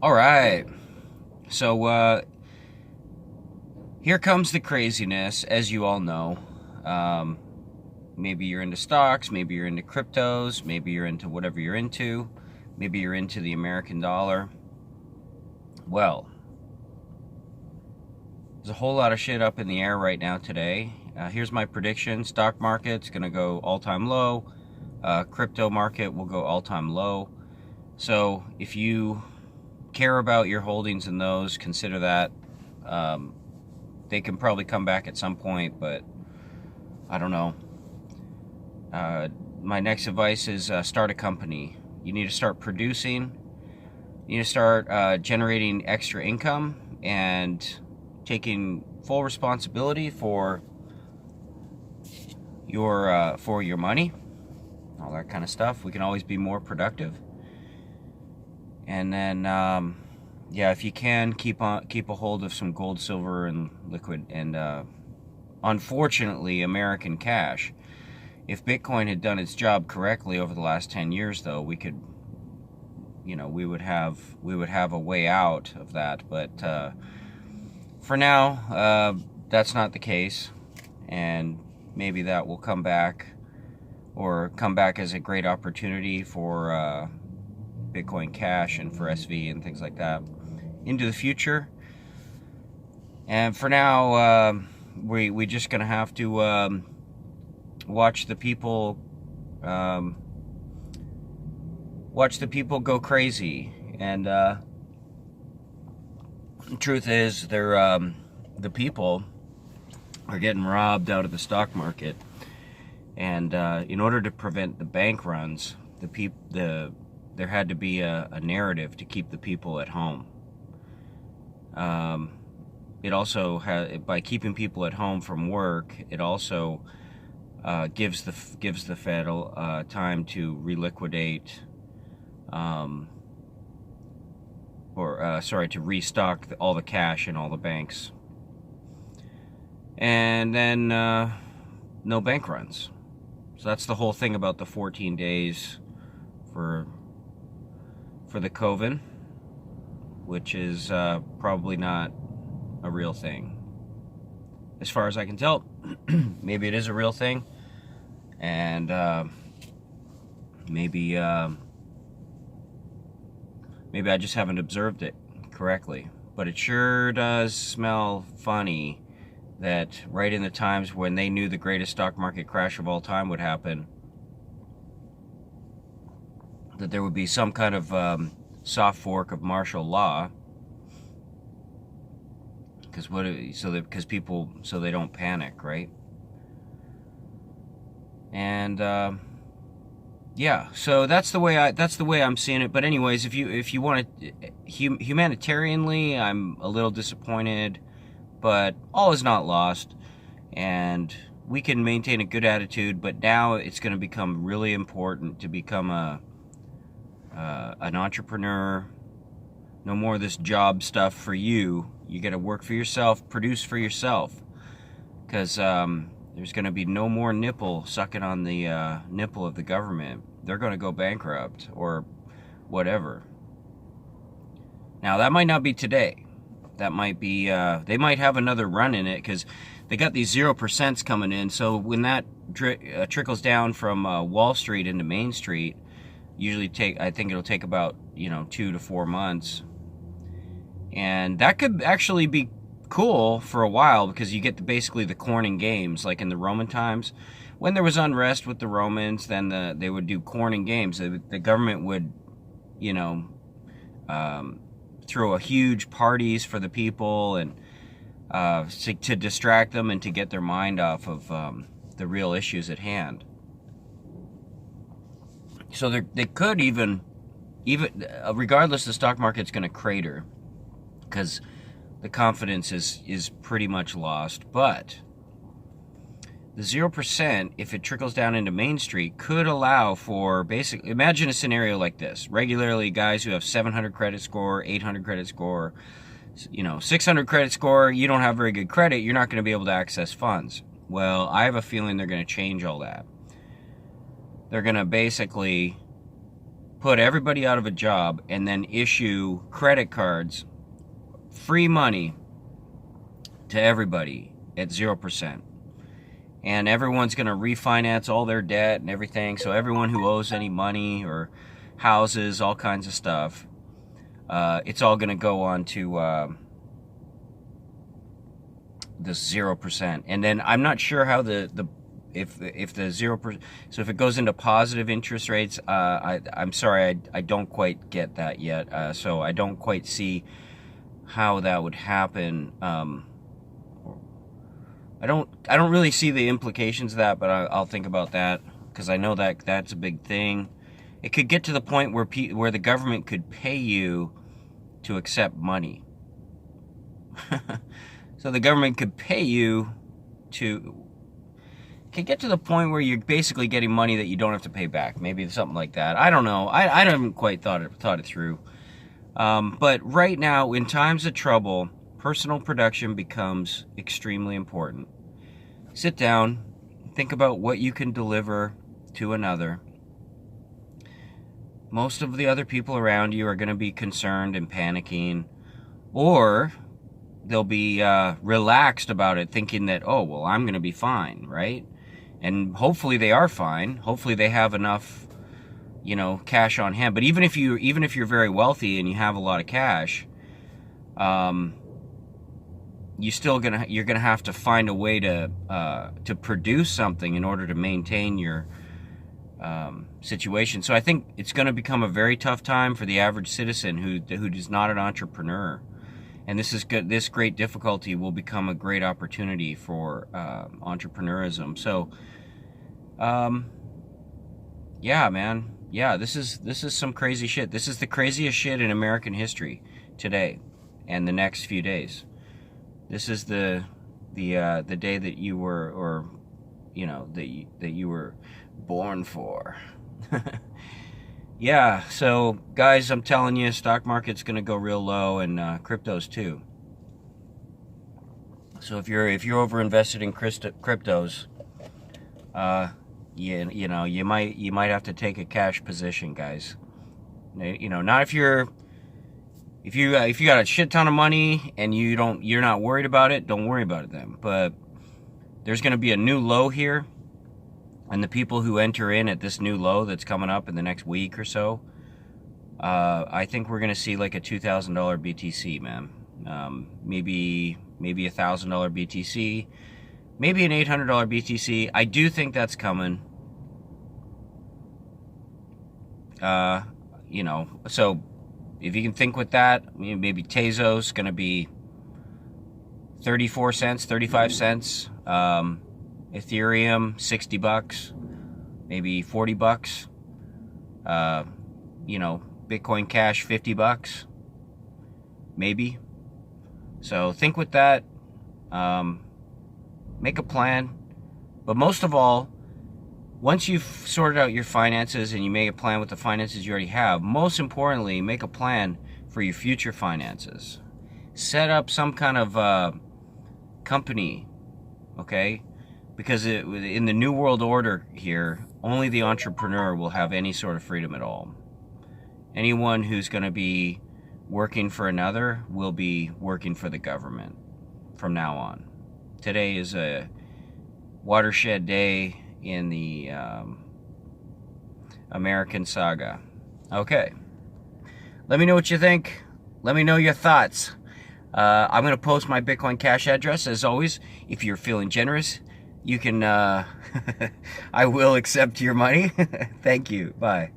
All right. So here comes the craziness, as you all know. Um, Maybe you're into stocks, maybe you're into cryptos, maybe you're into whatever you're into, maybe you're into the American dollar. Well, there's a whole lot of shit up in the air right now today. Here's my prediction: stock market's gonna go all-time low. Crypto market will go all-time low. So if you care about your holdings in those, consider that. Um, they can probably come back at some point, but I don't know. My next advice is start a company. You need to start producing. You need to start generating extra income and taking full responsibility for your money, all that kind of stuff. We can always be more productive. And then, yeah, if you can keep a hold of some gold, silver, and liquid, and unfortunately, American cash. If Bitcoin had done its job correctly over the last 10 years, though, we could, we would have a way out of that. But for now, that's not the case, and maybe that will come back, or come back as a great opportunity for Bitcoin Cash and for SV and things like that into the future. And for now, we just gonna have to watch the people go crazy. And the truth is, the people are getting robbed out of the stock market. And in order to prevent the bank runs, there had to be a narrative to keep the people at home. It also by keeping people at home from work, it also gives the Fed time to reliquidate, to restock all the cash in all the banks, and then no bank runs. So that's the whole thing about the 14 days for the COVID, which is probably not a real thing. As far as I can tell, maybe it is a real thing, and maybe I just haven't observed it correctly. But it sure does smell funny that right in the times when they knew the greatest stock market crash of all time would happen, that there would be some kind of soft fork of martial law, because people, so they don't panic, right? And yeah, so that's the way I'm seeing it. But anyways, if you want to, humanitarianly, I'm a little disappointed, but all is not lost, and we can maintain a good attitude. But now it's going to become really important to become an entrepreneur. No more of this job stuff for you. You got to work for yourself, produce for yourself, because there's going to be no more nipple sucking on the nipple of the government. They're going to go bankrupt or whatever. Now, that might not be today. That might be, they might have another run in it, because they got these 0% coming in. So when that trickles down from Wall Street into Main Street, I think it'll take about 2 to 4 months. And that could actually be cool for a while, because you get basically the Corning games, like in the Roman times. When there was unrest with the Romans, then they would do Corning games. The government would, throw a huge parties for the people, and to distract them and to get their mind off of the real issues at hand. So they could even regardless, the stock market's going to crater, because the confidence is pretty much lost. But the 0%, if it trickles down into Main Street, could allow for basically, imagine a scenario like this. Regularly, guys who have 700 credit score, 800 credit score, 600 credit score, you don't have very good credit, you're not going to be able to access funds. Well, I have a feeling they're going to change all that. They're going to basically put everybody out of a job and then issue credit cards, free money to everybody at 0%. And everyone's going to refinance all their debt and everything. So everyone who owes any money or houses, all kinds of stuff, it's all going to go on to this 0%. And then I'm not sure how if the 0%, so if it goes into positive interest rates, I'm sorry, I don't quite get that yet. So I don't quite see how that would happen. I don't really see the implications of that, but I'll think about that, because I know that that's a big thing. It could get to the point where the government could pay you to accept money. So the government could pay you could get to the point where you're basically getting money that you don't have to pay back. Maybe something like that. I don't know. I haven't quite thought it through. But right now, in times of trouble, personal production becomes extremely important. Sit down, think about what you can deliver to another. Most of the other people around you are going to be concerned and panicking, or they'll be relaxed about it, thinking that, oh, well, I'm going to be fine, right? And hopefully they are fine. Hopefully they have enough, cash on hand. But even if you're very wealthy and you have a lot of cash, you're gonna have to find a way to produce something in order to maintain your situation. So I think it's going to become a very tough time for the average citizen who is not an entrepreneur. And this great difficulty will become a great opportunity for entrepreneurism. So, yeah, man, yeah, this is some crazy shit. This is the craziest shit in American history today and the next few days. This is the day that you were, or that you were born for. Yeah, so guys, I'm telling you, stock market's going to go real low, and cryptos too. So if you're over invested in cryptos, you might have to take a cash position, guys. Not if you got a shit ton of money and you're not worried about it, don't worry about it then. But there's going to be a new low here. And the people who enter in at this new low that's coming up in the next week or so, I think we're going to see like a $2,000 BTC, man. Maybe $1,000 BTC, maybe an $800 BTC. I do think that's coming. So if you can think with that, maybe Tezos going to be 34 cents, 35 cents. Ethereum, $60, maybe $40. Bitcoin Cash, $50, maybe. So think with that. Make a plan. But most of all, once you've sorted out your finances and you make a plan with the finances you already have, most importantly, make a plan for your future finances. Set up some kind of company, okay? Because in the New World Order here, only the entrepreneur will have any sort of freedom at all. Anyone who's going to be working for another will be working for the government from now on. Today is a watershed day in the American saga. Okay. Let me know what you think. Let me know your thoughts. I'm going to post my Bitcoin Cash address, as always. If you're feeling generous, you can, I will accept your money. Thank you. Bye.